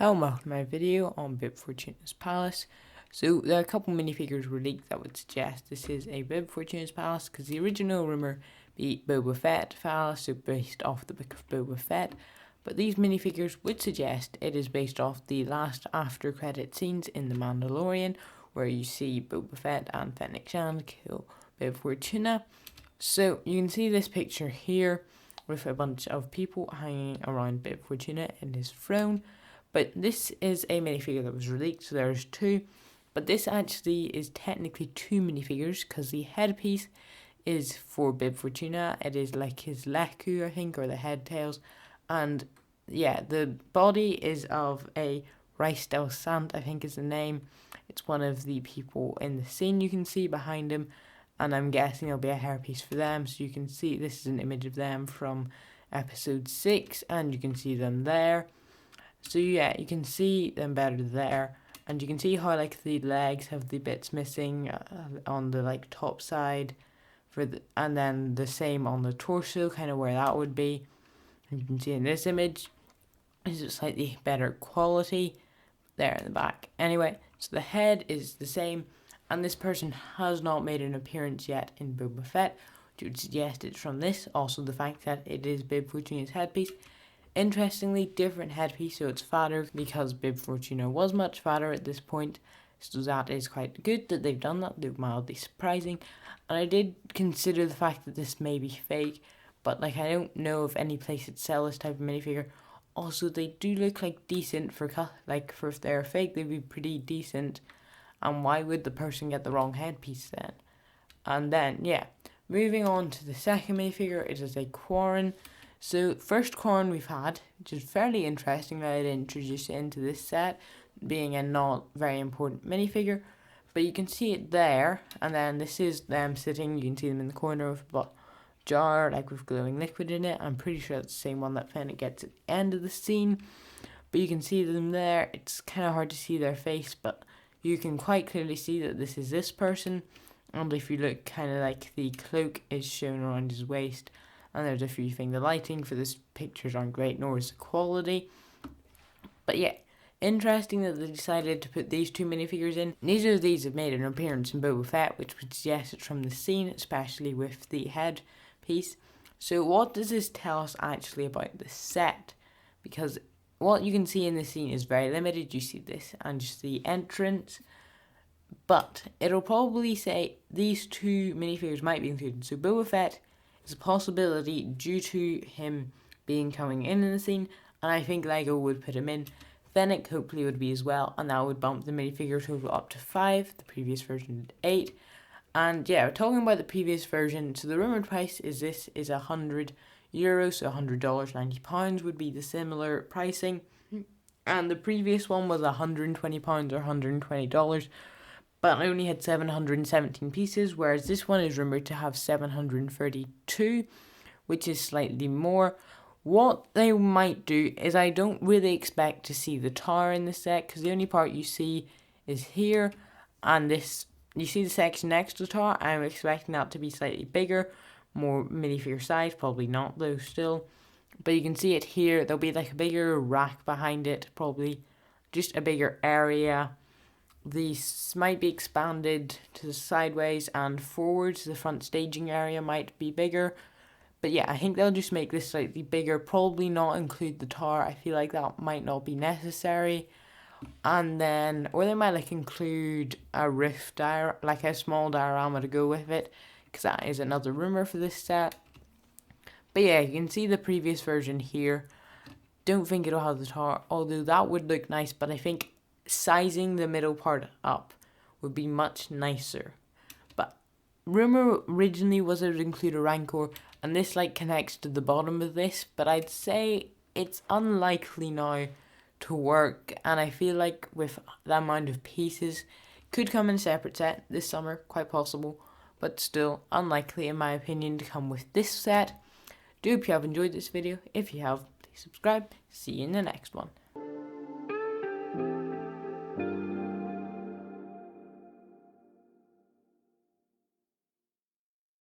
Hello and welcome to my video on Bib Fortuna's palace. So there are a couple minifigures were leaked that would suggest this is a Bib Fortuna's palace, because the original rumour be Boba Fett palace, so based off the book of Boba Fett. But these minifigures would suggest it is based off the last after credit scenes in The Mandalorian, where you see Boba Fett and Fennec Shand kill Bib Fortuna. So you can see this picture here with a bunch of people hanging around Bib Fortuna in his throne. But this is a minifigure that was released, so there's two. But this actually is technically two minifigures, because the headpiece is for Bib Fortuna. It is like his leku, I think, or the head tails. And yeah, the body is of a Rystall Sant, I think is the name. It's one of the people in the scene you can see behind him. And I'm guessing there'll be a hairpiece for them. So you can see this is an image of them from episode 6, and you can see them there. So yeah, you can see them better there, and you can see how like the legs have the bits missing on the like top side, and then the same on the torso, kind of where that would be. And you can see in this image, is it slightly better quality there in the back. Anyway, so the head is the same, and this person has not made an appearance yet in Boba Fett, which would suggest it's from this. Also, the fact that it is Bib Fortuna's headpiece. Interestingly, different headpiece, so it's fatter, because Bib Fortuna was much fatter at this point, so that is quite good that they've done that. They're mildly surprising, and I did consider the fact that this may be fake, but like I don't know of any place that sell this type of minifigure. Also, they do look like decent for if they're fake, they'd be pretty decent, and why would the person get the wrong headpiece then? And then, yeah, moving on to the second minifigure, it is a Quarren. So, first Quarren we've had, which is fairly interesting that I'd introduce it into this set, being a not very important minifigure. But you can see it there, and then this is them sitting. You can see them in the corner with a jar, like with glowing liquid in it. I'm pretty sure it's the same one that Fennec gets at the end of the scene. But you can see them there. It's kind of hard to see their face, but you can quite clearly see that this is this person. And if you look, kind of like the cloak is shown around his waist. And there's a few things. The lighting for this pictures aren't great, nor is the quality. But yeah, interesting that they decided to put these two minifigures in. Neither of these have made an appearance in Boba Fett, which would suggest it's from the scene, especially with the head piece. So what does this tell us actually about the set? Because what you can see in the scene is very limited. You see this and just the entrance. But it'll probably say these two minifigures might be included. So Boba Fett is a possibility due to him coming in the scene, and I think LEGO would put him in. Fennec hopefully would be as well, and that would bump the minifigure total up to 5. The previous version did 8. And yeah, talking about the previous version, so the rumoured price is €100, so $100, £90 would be the similar pricing. And the previous one was £120 or $120. But I only had 717 pieces, whereas this one is rumoured to have 732, which is slightly more. What they might do is, I don't really expect to see the tower in the set, because the only part you see is here, and this, you see the section next to the tower. I'm expecting that to be slightly bigger, more minifigure size, probably not though still. But you can see it here, there'll be like a bigger rack behind it, probably just a bigger area. These might be expanded to the sideways and forwards. The front staging area might be bigger. But yeah, I think they'll just make this slightly bigger. Probably not include the tower. I feel like that might not be necessary. And then, or they might like include a rift like a small diorama to go with it, because that is another rumour for this set. But yeah, you can see the previous version here. Don't think it'll have the tower, although that would look nice, but I think sizing the middle part up would be much nicer. But rumour originally was it would include a rancor, and this like connects to the bottom of this, but I'd say it's unlikely now to work, and I feel like with the amount of pieces, could come in a separate set this summer, quite possible, but still unlikely in my opinion to come with this set. Do hope you have enjoyed this video. If you have, please subscribe. See you in the next one.